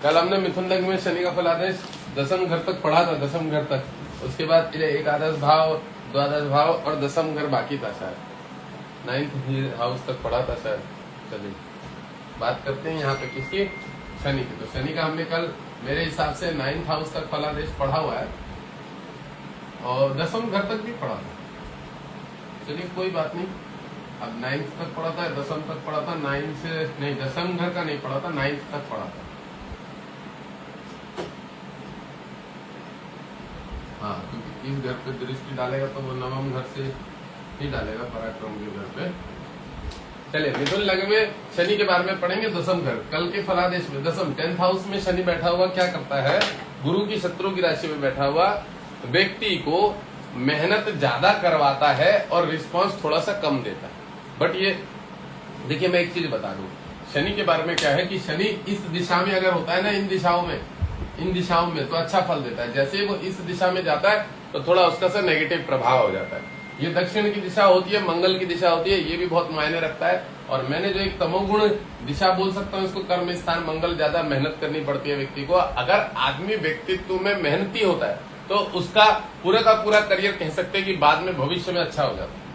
कल हमने मिथुन लग्न में शनि का फलादेश दसम घर तक पढ़ा था, दसम घर तक। उसके बाद एकादश भाव, द्वादश भाव और दसम घर बाकी था शायद, 9th हाउस तक पढ़ा था शायद। चलिए बात करते हैं यहाँ पे किसकी, शनि की। तो शनि का हमने कल मेरे हिसाब से 9th हाउस तक फलादेश पढ़ा हुआ है और दसम घर तक भी पढ़ा था। चलिए कोई बात नहीं, अब 9th तक पढ़ा था, दसम तक पढ़ा था, 9 से नहीं, दसम घर का नहीं पढ़ा था, 9th तक पढ़ा था। हाँ, क्योंकि इस घर पे दृष्टि डालेगा तो वो नवम घर से ही डालेगा, पराक्रम के घर पे। चलिए मिथुन लग्न में शनि के बारे में पढ़ेंगे, दसम घर। कल के फलादेश में दसम 10th हाउस में शनि बैठा हुआ क्या करता है, गुरु की शत्रु की राशि में बैठा हुआ व्यक्ति को मेहनत ज्यादा करवाता है और रिस्पांस थोड़ा सा कम देता है। बट ये देखिए, मैं एक चीज बता दूं, शनि के बारे में क्या है कि शनि इस दिशा में अगर होता है ना, इन दिशाओं में तो अच्छा फल देता है। जैसे वो इस दिशा में जाता है तो थोड़ा उसका सा नेगेटिव प्रभाव हो जाता है। ये दक्षिण की दिशा होती है, मंगल की दिशा होती है, ये भी बहुत मायने रखता है। और मैंने जो एक तमोगुण दिशा बोल सकता हूँ इसको, कर्म स्थान मंगल, ज्यादा मेहनत करनी पड़ती है व्यक्ति को। अगर आदमी व्यक्तित्व में मेहनती होता है तो उसका पूरा का पूरा करियर कह सकते हैं कि बाद में भविष्य में अच्छा हो जाता है।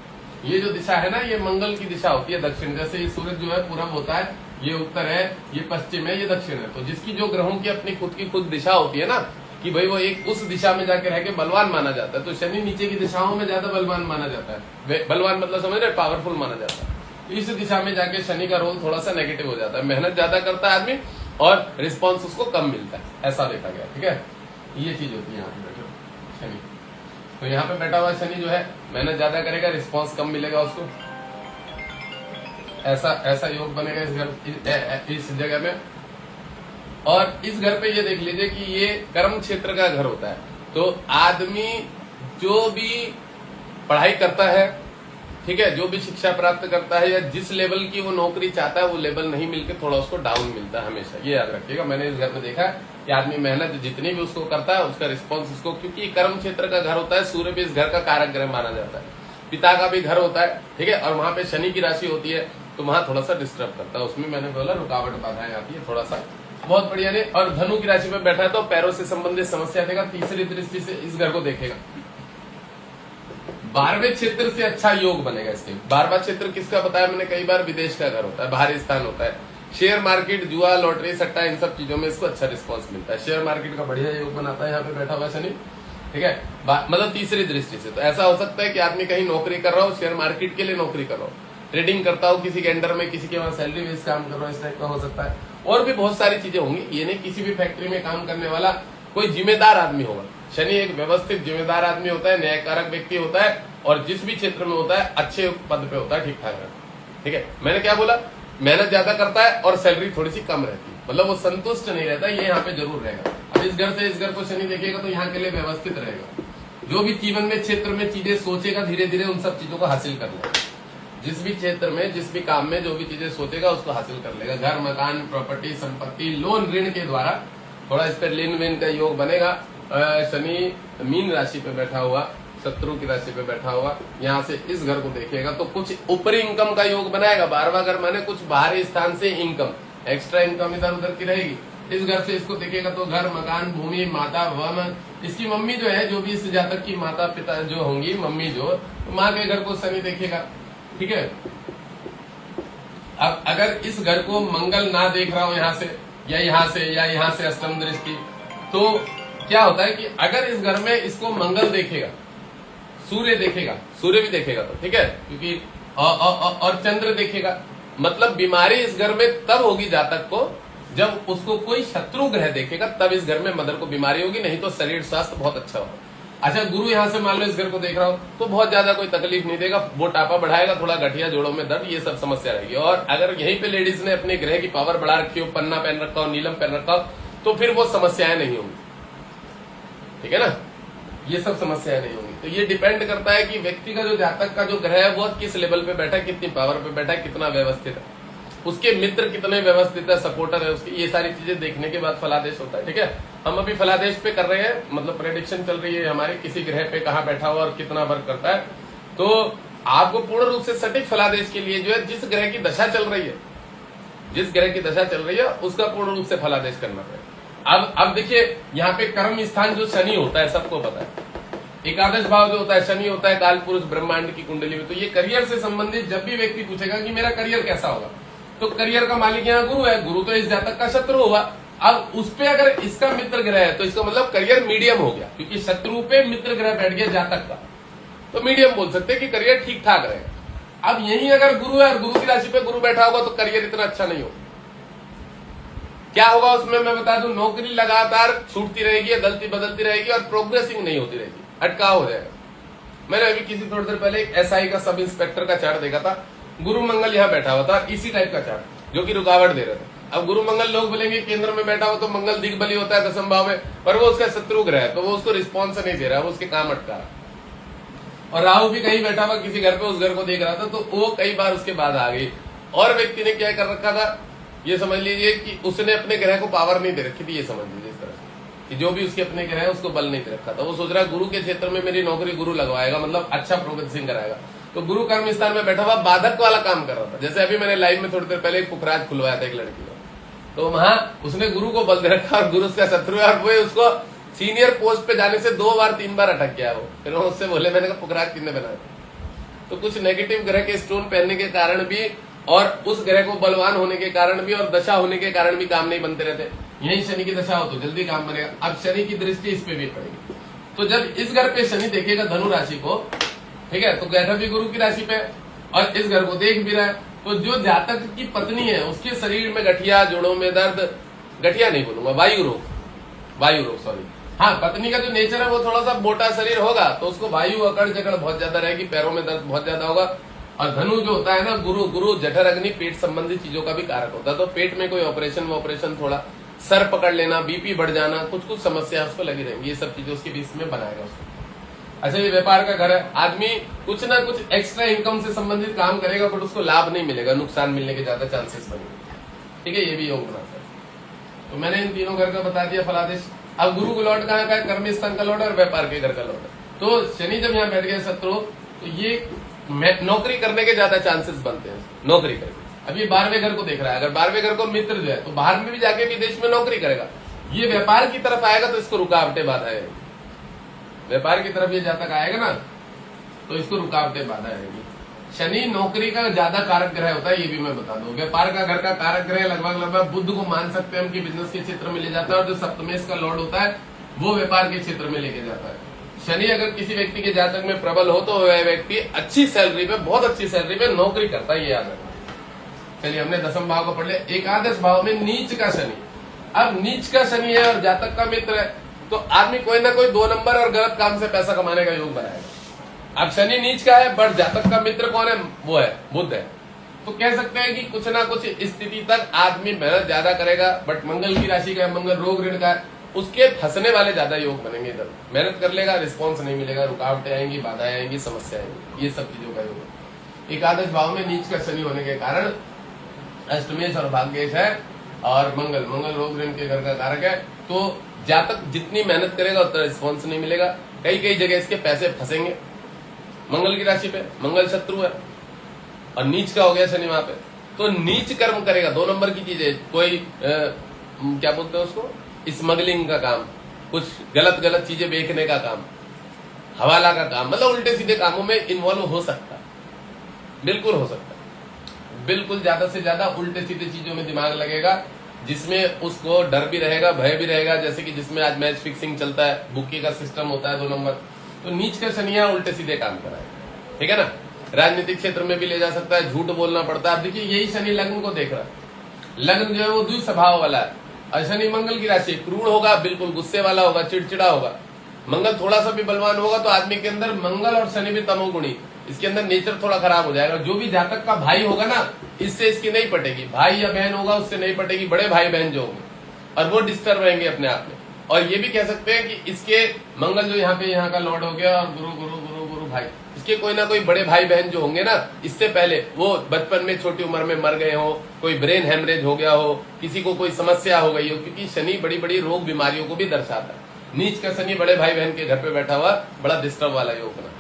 ये जो दिशा है ना, ये मंगल की दिशा होती है, दक्षिण। जैसे ये सूरज जो है पूरब होता है, ये उत्तर है, ये पश्चिम है, ये दक्षिण है। तो जिसकी जो ग्रहों की अपनी खुद की खुद दिशा होती है ना, कि भाई वो एक उस दिशा में जाकर रह के बलवान माना जाता है। तो शनि नीचे की दिशाओं में ज्यादा बलवान माना जाता है, बलवान मतलब समझ रहे, पावरफुल माना जाता है। इस दिशा में जाके शनि का रोल थोड़ा सा नेगेटिव हो जाता है, मेहनत ज्यादा करता है आदमी और रिस्पॉन्स उसको कम मिलता है, ऐसा देखा गया। ठीक है, ये चीज होती है यहाँ पे बैठे शनि। तो यहाँ पे बैठा हुआ शनि जो है मेहनत ज्यादा करेगा, रिस्पॉन्स कम मिलेगा उसको, ऐसा योग बनेगा इस जगह में। और इस घर पे ये देख लीजिए कि ये कर्म क्षेत्र का घर होता है। तो आदमी जो भी पढ़ाई करता है, ठीक है, जो भी शिक्षा प्राप्त करता है या जिस लेवल की वो नौकरी चाहता है, वो लेवल नहीं मिलके थोड़ा उसको डाउन मिलता है हमेशा, ये याद रखिएगा। मैंने इस घर में देखा है कि आदमी मेहनत जितनी भी उसको करता है, उसका रिस्पॉन्स उसको, क्योंकि कर्म क्षेत्र का घर होता है, सूर्य भी इस घर का कारक ग्रह माना जाता है, पिता का भी घर होता है, ठीक है। और वहां पे शनि की राशि होती है तो वहां थोड़ा सा डिस्टर्ब करता है, उसमें मैंने बोला रुकावट बाधाएं आती है थोड़ा सा, बहुत बढ़िया नहीं। और धनु की राशि में बैठा है तो पैरों से संबंधित समस्या देगा, तीसरी दृष्टि से इस घर को देखेगा। 12वें क्षेत्र से अच्छा योग बनेगा इसके। 12वां क्षेत्र किसका बताया मैंने कई बार, विदेश का घर होता है, बाहरी स्थान होता है। शेयर मार्केट, जुआ, लॉटरी, सट्टा, इन सब चीजों में इसको अच्छा रिस्पॉन्स मिलता है। शेयर मार्केट का बढ़िया योग बनाता है यहाँ पे बैठा हुआ शनि, ठीक है, मतलब तीसरी दृष्टि से। तो ऐसा हो सकता है कि आदमी कहीं नौकरी कर रहा हो, शेयर मार्केट के लिए नौकरी कर रहा हो, ट्रेडिंग करता हो किसी के अंडर में, किसी के वहां सैलरी बेस काम कर रहा हो, इस टाइप का हो सकता है। और भी बहुत सारी चीजें होंगी, ये नहीं किसी भी फैक्ट्री में काम करने वाला कोई जिम्मेदार आदमी होगा। शनि एक व्यवस्थित जिम्मेदार आदमी होता है, न्यायकारक व्यक्ति होता है, और जिस भी क्षेत्र में होता है अच्छे पद पे होता है, ठीक ठाक। ठीक है, मैंने क्या बोला, मेहनत ज्यादा करता है और सैलरी थोड़ी सी कम रहती है, मतलब वो संतुष्ट नहीं रहता, ये यहाँ पे जरूर रहेगा। अब इस घर से इस घर को शनि देखेगा तो यहाँ के लिए व्यवस्थित रहेगा। जो भी जीवन में क्षेत्र में चीजें सोचेगा, धीरे धीरे उन सब चीजों को हासिल कर लेगा। जिस भी क्षेत्र में, जिस भी काम में जो भी चीजें सोचेगा उसको हासिल कर लेगा। घर, मकान, प्रॉपर्टी, संपत्ति, लोन, ऋण के द्वारा थोड़ा इस पर लेन देन का योग बनेगा। शनि मीन राशि पे बैठा हुआ, शत्रु की राशि पे बैठा हुआ, यहाँ से इस घर को देखेगा तो कुछ ऊपरी इनकम का योग बनाएगा। 12वां घर माने कुछ बाहरी स्थान से इनकम, एक्स्ट्रा इनकम इधर उधर की रहेगी। इस घर से इसको देखेगा तो घर, मकान, भूमि, माता, वन, इसकी मम्मी जो है, जो भी इस जातक की माता पिता जो होंगी, मम्मी जो, तो माँ के घर को शनि देखेगा। ठीक है, अब अगर इस घर को मंगल ना देख रहा हो यहाँ से या यहाँ से अष्टम दृष्टि, तो क्या होता है कि अगर इस घर में इसको मंगल देखेगा, सूर्य देखेगा, सूर्य भी देखेगा तो ठीक है, क्योंकि और चंद्र देखेगा, मतलब बीमारी इस घर में तब होगी जातक को जब उसको कोई शत्रु ग्रह देखेगा, तब इस घर में मदर को बीमारी होगी, नहीं तो शरीर स्वास्थ्य बहुत अच्छा होगा। अच्छा, गुरु यहाँ से मान लो इस घर को देख रहा हो तो बहुत ज्यादा कोई तकलीफ नहीं देगा, मोटापा बढ़ाएगा, थोड़ा गठिया जोड़ों में दर्द, ये सब समस्या रहेगी। और अगर यहीं पे लेडीज ने अपने ग्रह की पावर बढ़ा रखी हो, पन्ना पहन रखा हो, नीलम पहन रखा हो, तो फिर वो समस्याएं नहीं होंगी। ठीक है ना, ये सब समस्याएं नहीं होंगी। तो ये डिपेंड करता है कि व्यक्ति का जो जातक का जो ग्रह है वो किस लेवल पे बैठा है, कितनी पावर पे बैठा है, कितना व्यवस्थित है, उसके मित्र कितने व्यवस्थित है, सपोर्टर है उसकी, ये सारी चीजें देखने के बाद फलादेश होता है। ठीक है, हम अभी फलादेश पे कर रहे हैं, मतलब प्रेडिक्शन चल रही है हमारी, किसी ग्रह पे कहाँ बैठा हुआ और कितना वर्क करता है। तो आपको पूर्ण रूप से सटीक फलादेश के लिए जो है, जिस ग्रह की दशा चल रही है, जिस ग्रह की दशा चल रही है उसका पूर्ण रूप से फलादेश करना पड़ेगा। अब देखिए यहाँ पे कर्म स्थान जो शनि होता है सबको पता है, एकादश भाव जो होता है शनि होता है काल पुरुष ब्रह्मांड की कुंडली में। तो ये करियर से संबंधित जब भी व्यक्ति पूछेगा कि मेरा करियर कैसा होगा, तो करियर का मालिक यहाँ गुरु है, गुरु तो इस जातक का शत्रु होगा। अब उस पे अगर इसका मित्र ग्रह है तो इसका मतलब करियर मीडियम हो गया, क्योंकि शत्रु पे मित्र ग्रह बैठ गया जातक का, तो मीडियम बोल सकते हैं कि करियर ठीक ठाक रहेगा। अब यही अगर गुरु है और गुरु की राशि पे गुरु बैठा होगा तो करियर इतना अच्छा नहीं होगा। क्या होगा उसमें मैं बता दूं, नौकरी लगातार छूटती रहेगी, गलती बदलती रहेगी और प्रोग्रेसिंग नहीं होती रहेगी, अटकाव हो जाएगा। मैंने अभी किसी थोड़ी देर पहले एक एसआई का सब इंस्पेक्टर का चार्ट देखा था, गुरु मंगल यहाँ बैठा हुआ था, इसी टाइप का चार्ट जो कि रुकावट दे रहे थे। अब गुरु मंगल लोग बोलेंगे केंद्र में बैठा हो तो मंगल दिग्बली होता है दशम भाव में, पर वो उसका शत्रु ग्रह है, तो वो उसको रिस्पॉन्स नहीं दे रहा, वो उसके काम अटका रहा। और राहु भी कहीं बैठा हुआ किसी घर पे, उस घर को देख रहा था, तो वो कई बार उसके बाद आ गई। और व्यक्ति ने क्या कर रखा था, ये समझ लीजिए कि उसने अपने ग्रह को पावर नहीं दे रखी थी, ये समझ लीजिए इस तरह से कि जो भी उसके अपने ग्रह है उसको बल नहीं दे रखा था। वो सोच रहा है गुरु के क्षेत्र में मेरी नौकरी गुरु लगवाएगा, मतलब अच्छा प्रोग्रेसिंग कराएगा, तो गुरु कर्म स्थान में बैठा हुआ बाधक वाला काम कर रहा था। जैसे अभी मैंने लाइव में थोड़ी देर पहले एक पुखराज खुलवाया था एक लड़की को, तो वहां उसने गुरु को बल दे रखा और गुरु उसका शत्रु है, और वो उसको सीनियर पोस्ट पे जाने से 2 बार 3 बार अटक गया वो। फिर उससे बोले, मैंने कहा पुखराज किसने बनाया? तो कुछ नेगेटिव ग्रह के स्टोन पहनने के कारण भी और उस ग्रह को बलवान होने के कारण भी और दशा होने के कारण भी काम नहीं बनते रहते। यही शनि की दशा हो तो जल्दी काम बनेगा। अब शनि की दृष्टि इस पे भी पड़ेगी, तो जब इस घर पे शनि देखेगा धनु राशि को, ठीक है, तो बैठा भी गुरु की राशि पे और इस घर को देख भी रहा है, तो जो जातक की पत्नी है उसके शरीर में गठिया, जोड़ों में दर्द, गठिया नहीं बोलूंगा, वायु रोग सॉरी, हाँ, पत्नी का जो नेचर है वो थोड़ा सा मोटा शरीर होगा तो उसको वायु अकड़ जकड़ बहुत ज्यादा रहेगी, पैरों में दर्द बहुत ज्यादा होगा। और धनु जो होता है ना, गुरु जठर अग्नि पेट संबंधी चीजों का भी कारक होता है, तो पेट में कोई ऑपरेशन थोड़ा सर पकड़ लेना, बीपी बढ़ जाना, कुछ समस्या उसको लगी रहेंगी, ये सब चीजें उसके बीच में बनाएगा उसको। अच्छा, ये व्यापार का घर है, आदमी कुछ ना कुछ एक्स्ट्रा इनकम से संबंधित काम करेगा बट उसको लाभ नहीं मिलेगा, नुकसान मिलने के ज्यादा चांसेस बनेंगे, ठीक है, ये भी योग बनाता है। तो मैंने इन तीनों घर का बता दिया फलादेश। अब गुरु का लॉर्ड कहाँ का है, कर्म स्थान का लॉर्ड और व्यापार के घर का लॉर्ड है। तो शनि जब यहाँ बैठ गया शत्रु, तो ये नौकरी करने के ज्यादा चांसेस बनते हैं, नौकरी करके। अब ये 12वें घर को देख रहा है, अगर 12वें घर को मित्र जो है तो बाहर में भी जाके विदेश में नौकरी करेगा। ये व्यापार की तरफ आएगा तो इसको रुकावटें बाधा आएगी, व्यापार की तरफ ये जातक आएगा ना तो इसको रुकावटें बाधा आएगी। शनि नौकरी का ज्यादा कारक ग्रह होता है, ये भी मैं बता दूं। व्यापार का घर का कारक ग्रह लगभग बुध को मान सकते हैं हम कि बिजनेस के क्षेत्र में ले जाता है, और जो सप्तमेश का लॉर्ड होता है वो व्यापार के क्षेत्र में लेके जाता है। शनि अगर किसी व्यक्ति के जातक में प्रबल हो तो वह व्यक्ति अच्छी सैलरी पे, बहुत अच्छी सैलरी पे नौकरी करता है, ये याद रखना। चलिए, हमने दशम भाव को पढ़ लिया। एकादश भाव में नीच का शनि, अब नीच का शनि है और जातक का मित्र है, तो आदमी कोई ना कोई 2 नंबर और गलत काम से पैसा कमाने का योग बनाएगा। अब शनि नीच का है बट जातक का मित्र कौन है, वो है बुध है, तो कह सकते हैं कि कुछ ना कुछ स्थिति तक आदमी मेहनत ज्यादा करेगा, बट मंगल की राशि का, मंगल रोग ऋण का है, उसके फंसने वाले ज्यादा योग बनेंगे। इधर मेहनत कर लेगा, रिस्पॉन्स नहीं मिलेगा, रुकावटें आएंगी, बाधाएं आएंगी, समस्या आएंगी, ये सब चीजों का योग। एकादश भाव में नीच का शनि होने के कारण अष्टमेश और भाग्येश है, और मंगल रोग ऋण के घर का कारक है, तो जातक जितनी मेहनत करेगा उतना रिस्पॉन्स नहीं मिलेगा। कई जगह इसके पैसे फंसेंगे। मंगल की राशि पे मंगल शत्रु है और नीच का हो गया शनि वहां पे, तो नीच कर्म करेगा। 2 नंबर की चीजें, कोई क्या बोलते हैं उसको, स्मगलिंग का काम, कुछ गलत चीजें बेचने का काम, हवाला का काम, मतलब उल्टे सीधे कामों में इन्वॉल्व हो सकता है, बिल्कुल हो सकता है, बिल्कुल ज्यादा से ज्यादा उल्टे सीधे चीजों में दिमाग लगेगा, जिसमें उसको डर भी रहेगा, भय भी रहेगा। जैसे कि जिसमें आज मैच फिक्सिंग चलता है, बुकी का सिस्टम होता है 2 नंबर, तो नीच का शनि उल्टे सीधे काम कराएगा, ठीक है ना। राजनीतिक क्षेत्र में भी ले जा सकता है, झूठ बोलना पड़ता है। अब देखिए, यही शनि लग्न को देख रहा है, लग्न जो है वो द्विस्वभाव वाला है, और शनि मंगल की राशि क्रूर होगा, बिल्कुल गुस्से वाला होगा, चिड़चिड़ा होगा। मंगल थोड़ा सा भी बलवान होगा तो आदमी के अंदर, मंगल और शनि भी तमोगुणी, इसके अंदर नेचर थोड़ा खराब हो जाएगा। जो भी जातक का भाई होगा ना, इससे इसकी नहीं पटेगी, भाई या बहन होगा उससे नहीं पटेगी, बड़े भाई बहन जो होंगे, और वो डिस्टर्ब रहेंगे अपने आप में। और ये भी कह सकते हैं कि इसके मंगल जो यहाँ का लॉर्ड हो गया, और गुरु गुरु गुरु गुरु भाई, इसके कोई ना कोई बड़े भाई बहन जो होंगे ना, इससे पहले वो बचपन में छोटी उम्र में मर गए हो, कोई ब्रेन हेमरेज हो गया हो, किसी को कोई समस्या हो गई हो, क्योंकि शनि बड़ी बड़ी रोग बीमारियों को भी दर्शाता है। नीच का शनि बड़े भाई बहन के घर पे बैठा हुआ, बड़ा डिस्टर्ब वाला योग बना,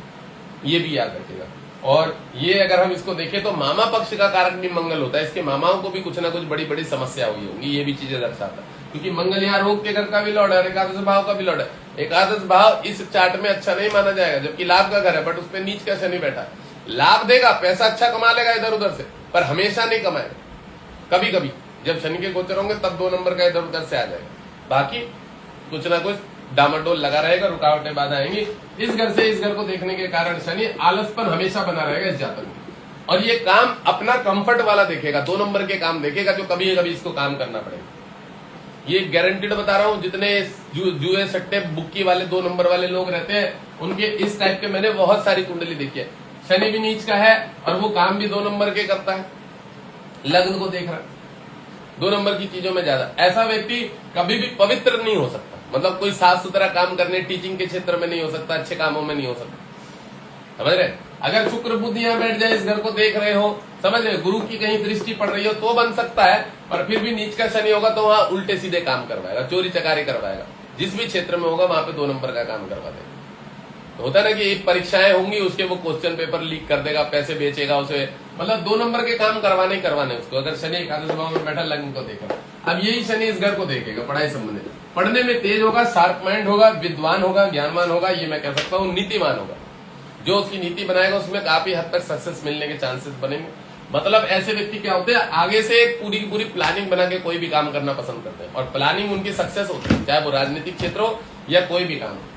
ये भी याद रखेगा। और ये अगर हम इसको देखें तो मामा पक्ष का कारक भी मंगल होता है, इसके मामाओं को भी कुछ ना कुछ बड़ी बड़ी समस्या हुई होगी, ये भी चीजें दर्शाता है। क्योंकि मंगल यहाँ रोग के घर का भी लॉर्ड है और एकादश भाव का भी लॉर्ड है। एकादश भाव इस चार्ट में अच्छा नहीं माना जाएगा, जबकि लाभ का घर है, बट उसपे नीच का शनि बैठा है। लाभ देगा, पैसा अच्छा कमा लेगा इधर उधर से, पर हमेशा नहीं कमाएगा। कभी कभी जब शनि के गोचर होंगे तब 2 नंबर का इधर उधर से आ जाएगा, बाकी कुछ ना कुछ डामाडोल लगा रहेगा, रुकावटें बाधा आएंगी। इस घर से इस घर को देखने के कारण शनि आलसपन हमेशा बना रहेगा इस जातक में, और ये काम अपना कंफर्ट वाला देखेगा, 2 नंबर के काम देखेगा जो कभी कभी इसको काम करना पड़ेगा। ये गारंटीड बता रहा हूं, जितने जुए सट्टे बुक्की वाले 2 नंबर वाले लोग रहते हैं उनके इस टाइप के मैंने बहुत सारी कुंडली देखी है। शनि भी नीच का है और वो काम भी 2 नंबर के करता है, लग्न को देख रहा है 2 नंबर की चीजों में ज्यादा। ऐसा व्यक्ति कभी भी पवित्र नहीं हो सकता, मतलब कोई साफ सुथरा काम करने, टीचिंग के क्षेत्र में नहीं हो सकता, अच्छे कामों में नहीं हो सकता, समझ रहे। अगर शुक्र बुध यहाँ बैठ जाए, इस घर को देख रहे हो, समझ रहे, गुरु की कहीं दृष्टि पड़ रही हो तो बन सकता है, पर फिर भी नीच का शनि होगा तो वहां उल्टे सीधे काम करवाएगा, चोरी चकारी करवाएगा, जिस भी क्षेत्र में होगा वहां पे 2 नंबर का काम करवा देगा। तो होता है ना कि परीक्षाएं होंगी, उसके वो क्वेश्चन पेपर लीक कर देगा, पैसे बेचेगा उसे, मतलब 2 नंबर के काम करवाने ही करवाने उसको। अगर शनि एकादश भाव में बैठा लग्न को देखा, अब यही शनि इस घर को देखेगा, पढ़ाई संबंधित, पढ़ने में तेज होगा, शार्प माइंड होगा, विद्वान होगा, ज्ञानवान होगा, ये मैं कह सकता हूँ, नीतिवान होगा। जो उसकी नीति बनाएगा उसमें काफी हद तक सक्सेस मिलने के चांसेस बनेंगे। मतलब ऐसे व्यक्ति क्या होते हैं, आगे से एक पूरी की पूरी प्लानिंग बना के कोई भी काम करना पसंद करते हैं, और प्लानिंग उनकी सक्सेस होती है, चाहे वो राजनीतिक क्षेत्र हो या कोई भी काम हो।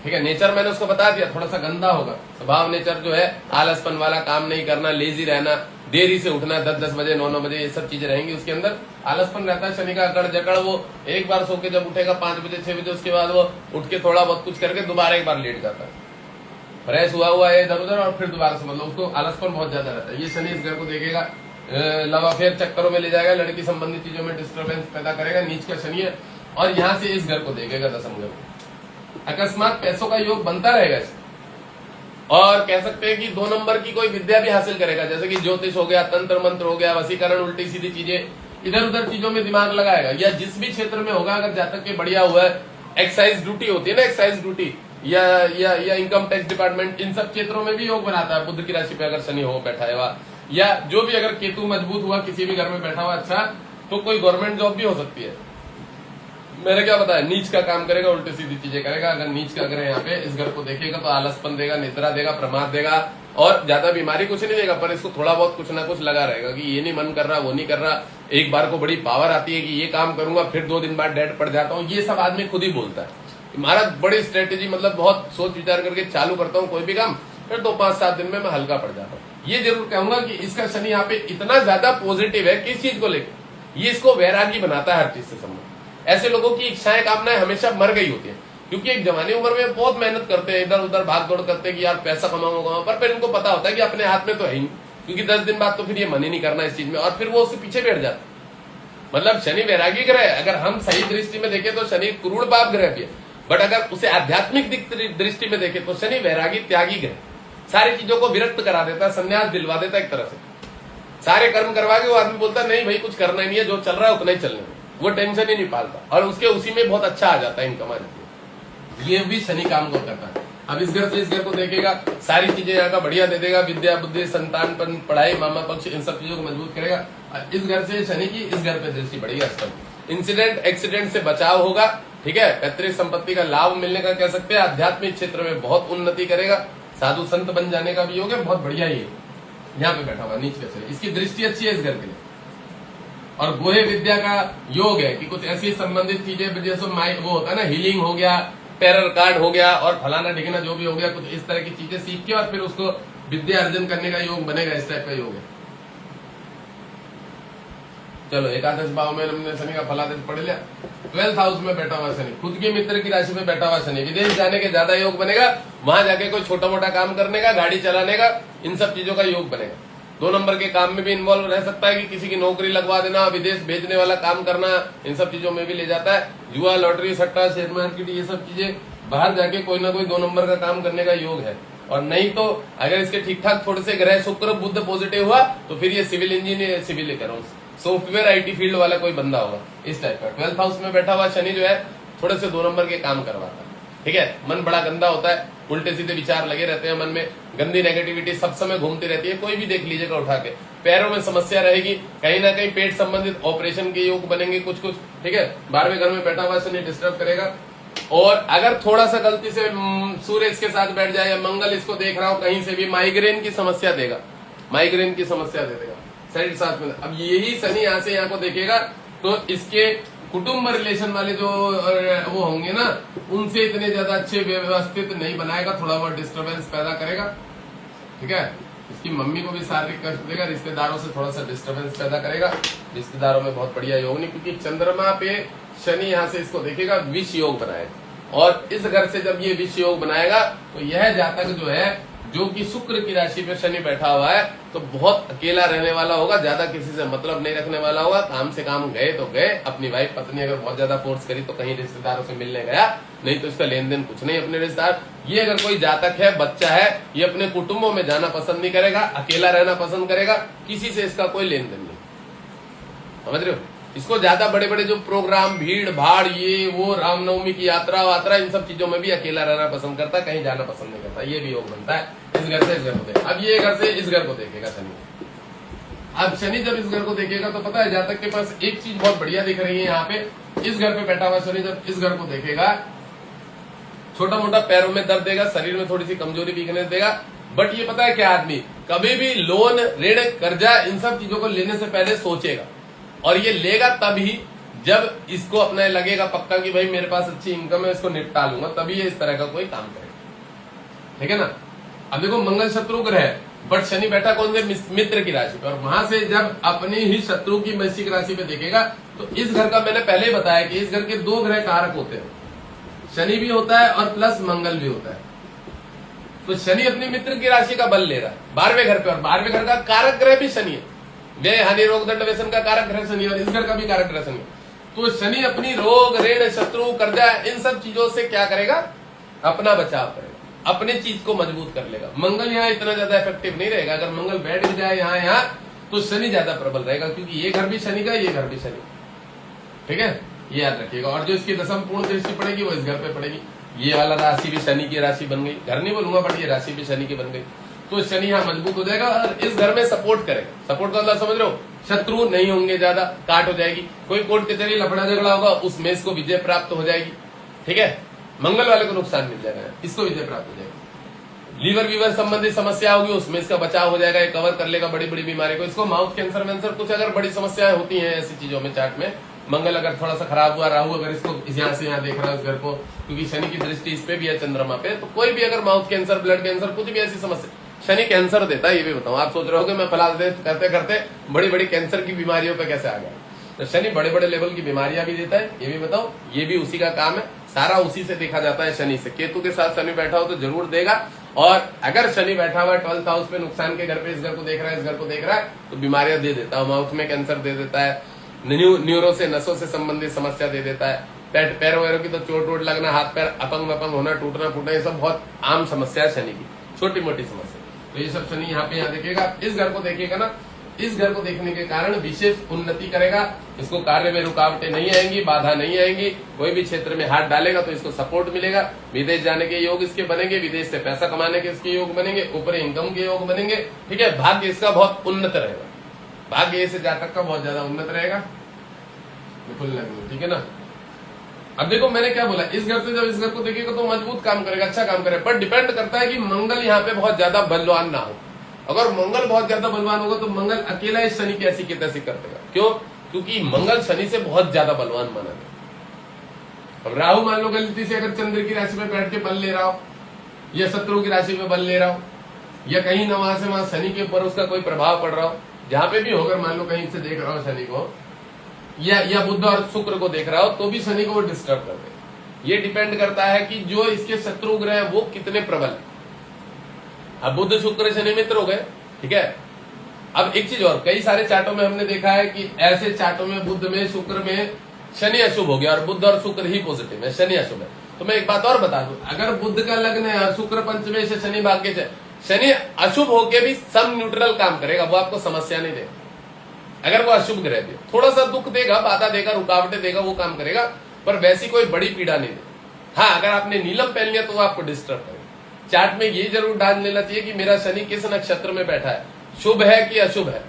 ठीक है, नेचर मैंने उसको बता दिया, थोड़ा सा गंदा होगा स्वभाव, नेचर जो है आलसपन वाला, काम नहीं करना, लेजी रहना, देरी से उठना, 10-10 बजे 9-9 बजे, ये सब चीजें रहेंगी उसके अंदर। आलसपन रहता है, शनि का अकड़ जकड़, वो एक बार सो के जब उठेगा 5 बजे 6 बजे, उसके बाद वो उठ के थोड़ा बहुत कुछ करके दोबारा एक बार लेट जाता है, फ्रेश हुआ है इधर उधर, और फिर दोबारा से, मतलब उसको आलसपन बहुत ज्यादा रहता है। ये शनि इस घर को देखेगा, लव अफेयर चक्करों में ले जाएगा, लड़की संबंधी चीजों में डिस्टर्बेंस पैदा करेगा, नीच का शनि है, और यहाँ से इस घर को देखेगा दशम घर। अकस्मात पैसों का योग बनता रहेगा इसमें, और कह सकते हैं कि 2 नंबर की कोई विद्या भी हासिल करेगा, जैसे कि ज्योतिष हो गया, तंत्र मंत्र हो गया, वशीकरण, उल्टी सीधी चीजें, इधर उधर चीजों में दिमाग लगाएगा, या जिस भी क्षेत्र में होगा, अगर जातक के बढ़िया हुआ है, एक्साइज ड्यूटी होती है ना, एक्साइज ड्यूटी या इनकम टैक्स डिपार्टमेंट, इन सब क्षेत्रों में भी योग बनाता है। बुध की राशि पे अगर शनि हो बैठा है, या जो भी अगर केतु मजबूत हुआ किसी भी घर में बैठा हुआ, अच्छा, तो कोई गवर्नमेंट जॉब भी हो सकती है। मैंने क्या बताया, नीच का काम करेगा, उल्टी सीधी चीजें करेगा। अगर नीच का ग्रह यहाँ पे इस घर को देखेगा तो आलसपन देगा, निद्रा देगा, प्रमाद देगा, और ज्यादा बीमारी कुछ नहीं देगा, पर इसको थोड़ा बहुत कुछ ना कुछ लगा रहेगा कि ये नहीं मन कर रहा, वो नहीं कर रहा। एक बार को बड़ी पावर आती है कि ये काम करूंगा, फिर 2 दिन बाद डेड पड़ जाता हूँ, ये सब आदमी खुद ही बोलता है। महाराज बड़ी स्ट्रेटेजी, मतलब बहुत सोच विचार करके चालू करता हूँ कोई भी काम, फिर 2-5-7 दिन में मैं हल्का पड़ जाता हूँ। ये जरूर कहूंगा कि इसका शनि यहाँ पे इतना ज्यादा पॉजिटिव है, किस चीज को लेकर, ये इसको वैरागी बनाता है हर चीज से संबंधित। ऐसे लोगों की इच्छाएं कामनाएं हमेशा मर गई होती है, क्योंकि एक जवानी उम्र में बहुत मेहनत करते हैं, इधर उधर भाग दौड़ करते हैं कि यार पैसा कमाऊंगा, पर फिर इनको पता होता है कि अपने हाथ में तो है ही, क्योंकि 10 दिन बाद तो फिर ये मन ही नहीं करना इस चीज में, और फिर वो उससे पीछे बैठ जाता। मतलब शनि वैरागी ग्रह है, अगर हम सही दृष्टि में देखें तो शनि क्रूर पाप ग्रह भी है, बट अगर उसे आध्यात्मिक दृष्टि में देखें तो शनि वैरागी त्यागी ग्रह, सारी चीजों को विरक्त करा देता है, संन्यास दिलवा देता है एक तरह से। सारे कर्म करवा के वो आदमी बोलता है नहीं भाई कुछ करना ही नहीं है, जो चल रहा है उतना ही चलने में, वो टेंशन ही नहीं पालता, और उसके उसी में बहुत अच्छा आ जाता है, इनकम आ जाती है। ये भी शनि काम को करता है। अब इस घर से इस घर को देखेगा, सारी चीजें यहाँ का बढ़िया दे देगा, विद्या बुद्धि संतान पढ़ाई मामा पक्ष, इन सब चीजों को मजबूत करेगा। इस घर से शनि की इस घर पे दृष्टि बढ़ेगी, अष्टम। इंसिडेंट एक्सीडेंट से बचाव होगा, ठीक है, पैतृक संपत्ति का लाभ मिलने का कह सकते हैं, आध्यात्मिक क्षेत्र में बहुत उन्नति करेगा, साधु संत बन जाने का भी योग है, बहुत बढ़िया ही है। यहाँ पे बैठा हुआ नीच कैसे, इसकी दृष्टि अच्छी है इस घर के लिए, और गोहे विद्या का योग है कि कुछ ऐसी संबंधित चीजें, जैसे वो होता है ना, हीलिंग हो गया, टेरर कार्ड हो गया, और फलाना ढिकना जो भी हो गया, कुछ इस तरह की चीजें सीख के और फिर उसको विद्या अर्जन करने का योग बनेगा, इस टाइप का योग है। चलो, एकादश भाव में हमने शनि का फलादेश पढ़ लिया। 12th हाउस में बैठा हुआ शनि, खुद के मित्र की राशि में बैठा हुआ शनि, विदेश जाने के ज्यादा योग बनेगा, वहां जाके कोई छोटा मोटा काम करने का, गाड़ी चलाने का, इन सब चीजों का योग बनेगा। 2 नंबर के काम में भी इन्वॉल्व रह सकता है कि किसी की नौकरी लगवा देना, विदेश भेजने वाला काम करना, इन सब चीजों में भी ले जाता है। जुआ, लॉटरी, सट्टा, शेयर मार्केट, ये सब चीजें, बाहर जाके कोई ना कोई 2 नंबर का काम करने का योग है। और नहीं तो अगर इसके ठीक ठाक थोड़े से ग्रह शुक्र बुध पॉजिटिव हुआ तो फिर ये सिविल इंजीनियर, सिविल करो, सॉफ्टवेयर आईटी फील्ड वाला कोई बंदा होगा इस टाइप का। 12th हाउस में बैठा हुआ शनि जो है थोड़े से 2 नंबर के काम करवाता है, ठीक है। मन बड़ा गंदा होता है, उल्टे सीधे विचार लगे रहते हैं मन में, गंदी नेगेटिविटी सब समय घूमती रहती है। कोई भी देख लीजिएगा उठा के, पैरों में समस्या रहेगी, कहीं ना कहीं पेट संबंधित ऑपरेशन के योग बनेंगे कुछ कुछ, ठीक है। 12वें घर में बैठा हुआ शनि डिस्टर्ब करेगा। और अगर थोड़ा सा गलती से सूर्य इसके साथ बैठ जाए या मंगल इसको देख रहा हो कहीं से भी, माइग्रेन की समस्या देगा, माइग्रेन की समस्या दे देगा शरीर साथ में। अब यही शनि यहाँ से यहाँ को देखेगा तो इसके कुटुंब रिलेशन वाले जो वो होंगे ना, उनसे इतने ज्यादा अच्छे व्यवस्थित नहीं बनाएगा, थोड़ा बहुत डिस्टर्बेंस पैदा करेगा, ठीक है। इसकी मम्मी को भी शारीरिक कष्ट देगा, रिश्तेदारों से थोड़ा सा डिस्टर्बेंस पैदा करेगा। रिश्तेदारों में बहुत बढ़िया योग नहीं, क्योंकि चंद्रमा पे शनि यहाँ से इसको देखेगा, विष योग बनाएगा। और इस घर से जब ये विष योग बनाएगा तो यह जातक जो है, जो कि शुक्र की राशि पे शनि बैठा हुआ है, तो बहुत अकेला रहने वाला होगा, ज्यादा किसी से मतलब नहीं रखने वाला होगा। काम से काम गए तो गए, अपनी वाइफ पत्नी अगर बहुत ज्यादा फोर्स करी तो कहीं रिश्तेदारों से मिलने गया, नहीं तो इसका लेन देन कुछ नहीं अपने रिश्तेदार। ये अगर कोई जातक है, बच्चा है, ये अपने कुटुंबों में जाना पसंद नहीं करेगा, अकेला रहना पसंद करेगा, किसी से इसका कोई लेन देन नहीं, समझ रहे हो। इसको ज्यादा बड़े बड़े जो प्रोग्राम, भीड़ भाड़, ये वो, रामनवमी की यात्रा वात्रा, इन सब चीजों में भी अकेला रहना पसंद करता है, कहीं जाना पसंद नहीं करता। ये भी योग बनता है इस घर से इस घर को देखेगा। अब ये घर से इस घर को देखेगा शनि। अब शनि जब इस घर को देखेगा तो पता है जातक के पास एक चीज बहुत बढ़िया दिख रही है यहाँ पे, इस घर पे बैठा हुआ शनि जब इस घर को देखेगा, छोटा मोटा पैरों में दर्द देगा, शरीर में थोड़ी सी कमजोरी वीकनेस देगा। बट ये पता है क्या, आदमी कभी भी लोन, ऋण, कर्जा, इन सब चीजों को लेने से पहले सोचेगा, और ये लेगा तभी जब इसको अपना लगेगा पक्का कि भाई मेरे पास अच्छी इनकम है, इसको निपटा लूंगा, तभी ये इस तरह का कोई काम करेगा, ठीक है ना। अब देखो मंगल शत्रु ग्रह है, बट शनि बैठा कौन से, मित्र की राशि पे, और वहां से जब अपनी ही शत्रु की वृश्चिक राशि पे देखेगा तो इस घर का, मैंने पहले ही बताया कि इस घर के 2 ग्रह कारक होते हैं, शनि भी होता है और प्लस मंगल भी होता है। तो शनि अपनी मित्र की राशि का बल ले रहा है 12वें घर पे, और 12वें घर का कारक ग्रह भी शनि है, व्यय हानि रोग दंड व्यसन का कारक ग्रह शनि, और इस घर का भी कारक ग्रह शनि। तो शनि अपनी रोग, ऋण, शत्रु, कर्जा, इन सब चीजों से क्या करेगा, अपना बचाव करेगा, अपने चीज को मजबूत कर लेगा। मंगल यहाँ इतना ज्यादा इफेक्टिव नहीं रहेगा, अगर मंगल बैठ भी जाए यहाँ तो शनि ज्यादा प्रबल रहेगा, क्योंकि ये घर भी शनि का, ये घर भी शनि, ठीक है, ये याद रखिएगा। और जो इसकी दशम पूर्ण दृष्टि पड़ेगी वो इस घर पे पड़ेगी। ये वाला राशि भी शनि की राशि बन गई, घर नहीं बोलूंगा बट ये राशि भी शनि की बन गई, तो शनि यहाँ मजबूत हो जाएगा और इस घर में सपोर्ट करेगा। सपोर्ट का मतलब समझ रहे हो, शत्रु नहीं होंगे, ज्यादा काट हो जाएगी, कोई कोर्ट कचहरी लफड़ा झगड़ा होगा उसमें इसको विजय प्राप्त हो जाएगी, ठीक है। मंगल वाले को नुकसान मिल जाएगा, इसको विजय प्राप्त हो जाएगी। लीवर वीवर संबंधित समस्या होगी उसमें इसका बचाव हो जाएगा, ये कवर कर लेगा बड़ी बड़ी बीमारी को। इसको माउथ कैंसर वैंसर कुछ अगर बड़ी समस्याएं होती हैं ऐसी चीजों में चार्ट में, मंगल अगर थोड़ा सा खराब हुआ, राहु अगर इसको यहाँ से यहाँ देख रहा है उस घर को, क्योंकि शनि की दृष्टि इस पे भी है चंद्रमा पे, तो कोई भी अगर माउथ कैंसर, ब्लड कैंसर, कुछ भी ऐसी समस्या, शनि कैंसर देता है ये भी बताऊं। आप सोच रहे हो कि मैं फलाल करते करते बड़ी बड़ी कैंसर की बीमारियों पे कैसे आ गया, तो शनि बड़े बड़े लेवल की बीमारियां भी देता है, ये भी बताओ, ये भी उसी का काम है, सारा उसी से देखा जाता है शनि से। केतु के साथ शनि बैठा हो तो जरूर देगा, और अगर शनि बैठा हुआ है 12th हाउस पे नुकसान के घर पे, इस घर को देख रहा है, इस घर को देख रहा है, तो बीमारियां दे देता है, माउथ में कैंसर दे देता है, न्यूरो से, नसों से संबंधित समस्या दे देता है, पैरों वैरों की तो चोट वोट लगना, हाथ पैर अपंग वपंग होना, टूटना फूटना, ये सब बहुत आम समस्या है शनि की, छोटी मोटी समस्या। तो ये सब शनि यहाँ पे यहाँ देखेगा, इस घर को देखेगा ना, इस घर को देखने के कारण विशेष उन्नति करेगा, इसको कार्य में रुकावटें नहीं आएंगी, बाधा नहीं आएंगी, कोई भी क्षेत्र में हाथ डालेगा तो इसको सपोर्ट मिलेगा, विदेश जाने के योग इसके बनेंगे, विदेश से पैसा कमाने के इसके योग बनेंगे, ऊपर इनकम के योग बनेंगे, ठीक है। भाग्य इसका बहुत उन्नत रहेगा, भाग्य ऐसे जातक का बहुत ज्यादा उन्नत रहेगा, बिल्कुल लगेगा, ठीक है ना। अब देखो मैंने क्या बोला, इस घर से जब इस घर को देखेगा तो मजबूत काम करेगा, अच्छा काम करेगा, पर डिपेंड करता है कि मंगल यहाँ पे बहुत ज्यादा बलवान ना हो। अगर मंगल बहुत ज्यादा बलवान होगा तो मंगल अकेला इस शनि की ऐसी की तैसी कर देगा। क्यों? क्योंकि मंगल शनि से बहुत ज्यादा बलवान माना गया। अब राहु मान लो गलती से अगर चंद्र की राशि में बैठ के बल ले रहा हो, या शत्रु की राशि में बल ले रहा हो, या कहीं ना वहां से वहां शनि के ऊपर उसका कोई प्रभाव पड़ रहा हो, जहां पे भी होकर मान लो कहीं से देख रहा हो शनि को, या बुध और शुक्र को देख रहा हो, तो भी शनि को वो डिस्टर्ब कर दे। ये डिपेंड करता है कि जो इसके शत्रु ग्रह वो कितने प्रबल है। अब बुध शुक्र शनि मित्र हो गए, ठीक है। अब एक चीज और, कई सारे चार्टों में हमने देखा है कि ऐसे चार्टों में बुध में, शुक्र में शनि अशुभ हो गया और बुध और शुक्र ही पॉजिटिव है, शनि अशुभ है। तो मैं एक बात और बता दूं, अगर बुध का लग्न है और शुक्र पंचमे से, शनि भाग्य से, शनि अशुभ होके भी सम न्यूट्रल काम करेगा, वो आपको समस्या नहीं देगा। अगर वो अशुभ ग्रह भी थोड़ा सा दुख देगा, बाधा देगा, रुकावटें देगा, वो काम करेगा, पर वैसी कोई बड़ी पीड़ा नहीं देगा। हाँ, अगर आपने नीलम पहन लिया तो वो आपको डिस्टर्ब करेगा, चार्ट में ये जरूर डाल लेना चाहिए कि मेरा शनि किस नक्षत्र में बैठा है, शुभ है कि अशुभ है।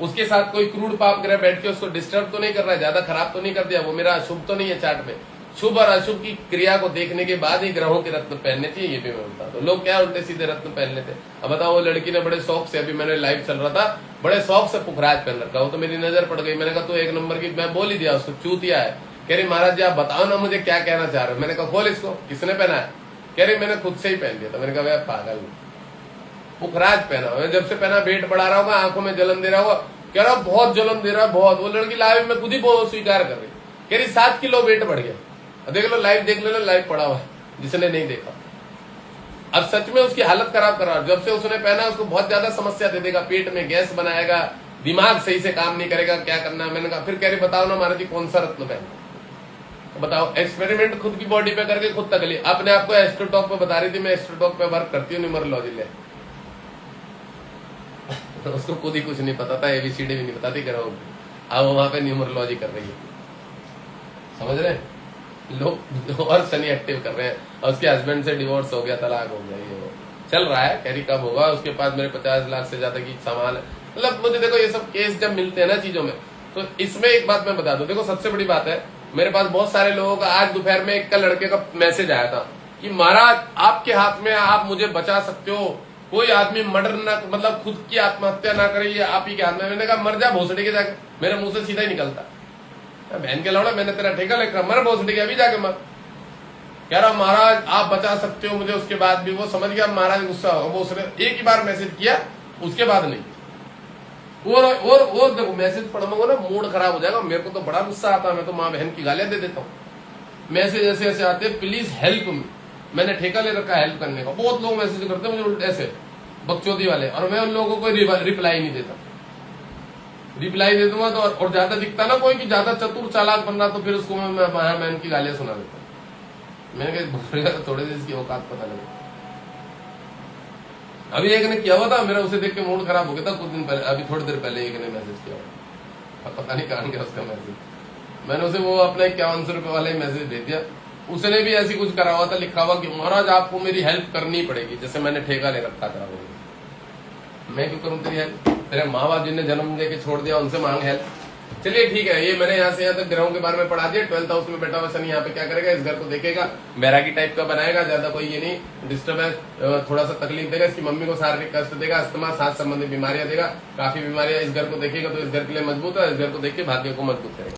उसके साथ कोई क्रूड पाप ग्रह बैठ के उसको डिस्टर्ब तो नहीं कर रहा है, ज्यादा खराब तो नहीं कर दिया, वो मेरा अशुभ तो नहीं है चार्ट में। शुभ और अशुभ की क्रिया को देखने के बाद ही ग्रहों के रत्न पहनने चाहिए, ये भी मैं बोलता हूँ। तो लोग क्या उल्टे सीधे रत्न पहन लेते। अब बताओ, वो लड़की ने बड़े शौक से, अभी मैंने लाइव चल रहा था, बड़े शौक से पुखराज पहन रखा, वो तो मेरी नजर पड़ गई। मैंने कहा तू एक नंबर की, मैं बोल ही दिया उसको, चूतिया है। कह रही महाराज जी आप बताओ ना मुझे क्या कहना चाह रहे हो। मैंने कहा खोल इसको, किसने पहना है? कह रही मैंने खुद से ही पहन दिया था। मैंने कहा पागल, पुखराज पहना हुआ, जब से पहना वेट बढ़ा रहा होगा, आंखों में जलन दे रहा होगा। कह रहा बहुत जलन दे रहा, बहुत। वो लड़की लाइव में खुद ही स्वीकार कर रही, कह रही 7 किलो वेट बढ़ गया। देख लो लाइव, देख लो लाइव पड़ा हुआ है, जिसने नहीं देखा। अब सच में उसकी हालत खराब कर रहा है। जब से उसने पहना उसको बहुत ज्यादा समस्या दे देगा, पेट में गैस बनाएगा, दिमाग सही से काम नहीं करेगा, क्या करना है। मैंने कहा फिर कह रही बताओ ना महाराज जी कौन सा रत्न पहना। बताओ, एक्सपेरिमेंट खुद की बॉडी पे करके खुद तक ली। अपने आप को एस्ट्रोटॉक पे बता रही थी, मैं एस्ट्रोटॉक पे वर्क करती हूँ न्यूमरोलॉजी ले। उसको खुद ही कुछ नहीं पता था, एबीसीडी भी नहीं बताती ग्रहों की। अब वहां पे न्यूमरोलॉजी कर रही है, समझ रहे हैं लोग। और शनि एक्टिव कर रहे हैं, और उसके हस्बैंड से डिवोर्स हो गया, तलाक हो गया, ये वो चल रहा है। कह रही कब होगा, उसके पास मेरे 50 लाख से ज्यादा की सामान है। मतलब मुझे देखो ये सब केस जब मिलते हैं ना चीजों में, तो इसमें एक बात मैं बता दूं, देखो सबसे बड़ी बात है, मेरे पास बहुत सारे लोगों का, आज दोपहर में एक का लड़के का मैसेज आया था कि महाराज आपके हाथ में, आप मुझे बचा सकते हो, कोई आदमी मर्डर ना, मतलब खुद की आत्महत्या ना करे, ये आप ही के हाथ में। मैंने कहा मर जा भोसड़ी के जाके, मेरे मुंह से सीधा ही निकलता, बहन के लौड़ा मैंने तेरा ठेका लेकर मर भोसड़ी के, अभी जाके मर। कह रहा महाराज आप बचा सकते हो मुझे, उसके बाद भी वो समझ गया महाराज गुस्सा होगा, वो उसने एक ही बार मैसेज किया, उसके बाद नहीं। और देखो मैसेज पढ़ूंगा ना मूड खराब हो जाएगा, मेरे को तो बड़ा गुस्सा आता है, मैं तो माँ बहन की गालियां दे देता हूँ। मैसेज ऐसे ऐसे आते हैं, प्लीज हेल्प मी, मैंने ठेका ले रखा है हेल्प करने का। बहुत लोग मैसेज करते हैं मुझे ऐसे बकचोदी वाले, और मैं उन लोगों को रिप्लाई नहीं देता। रिप्लाई दे दूंगा तो और ज्यादा दिखता ना कोई कि ज्यादा चतुर चालाक बन रहा, तो फिर उसको मैं उनकी गालियां सुना देता हूँ। मैंने कहा थोड़े देर इसकी औकात पता लगे। अभी एक ने किया हुआ था मेरा, उसे देख के मूड खराब हो गया था कुछ दिन पहले, अभी थोड़ी देर पहले एक ने मैसेज किया, पता नहीं कहां गया उसका मैसेज। मैंने उसे वो अपना 5100 रुपए वाला ही मैसेज दे दिया। उसने भी ऐसी कुछ करा हुआ था, लिखा हुआ कि महाराज आपको मेरी हेल्प करनी पड़ेगी, जैसे मैंने ठेका ले रखा था। मैं क्यों करूं तेरी हेल्प? तेरे माँ बाप जिन्हें जन्म दे के छोड़ दिया उनसे मांग हेल्प। चलिए ठीक है, ये मैंने यहाँ से यहाँ तक ग्रहों के बारे में पढ़ा दिया। 12th हाउस में बैठा हुआ शनि यहाँ पे क्या करेगा, इस घर को देखेगा, बैरागी टाइप का बनाएगा, ज्यादा कोई ये नहीं डिस्टर्बेंस, थोड़ा सा तकलीफ देगा, इसकी मम्मी को शारीरिक कष्ट देगा, अस्थमा सांस संबंधी बीमारियां देगा, काफी बीमारियां। इस घर को देखेगा तो इस घर के लिए मजबूत है, इस घर को देख के भाग्य को मजबूत करेगा।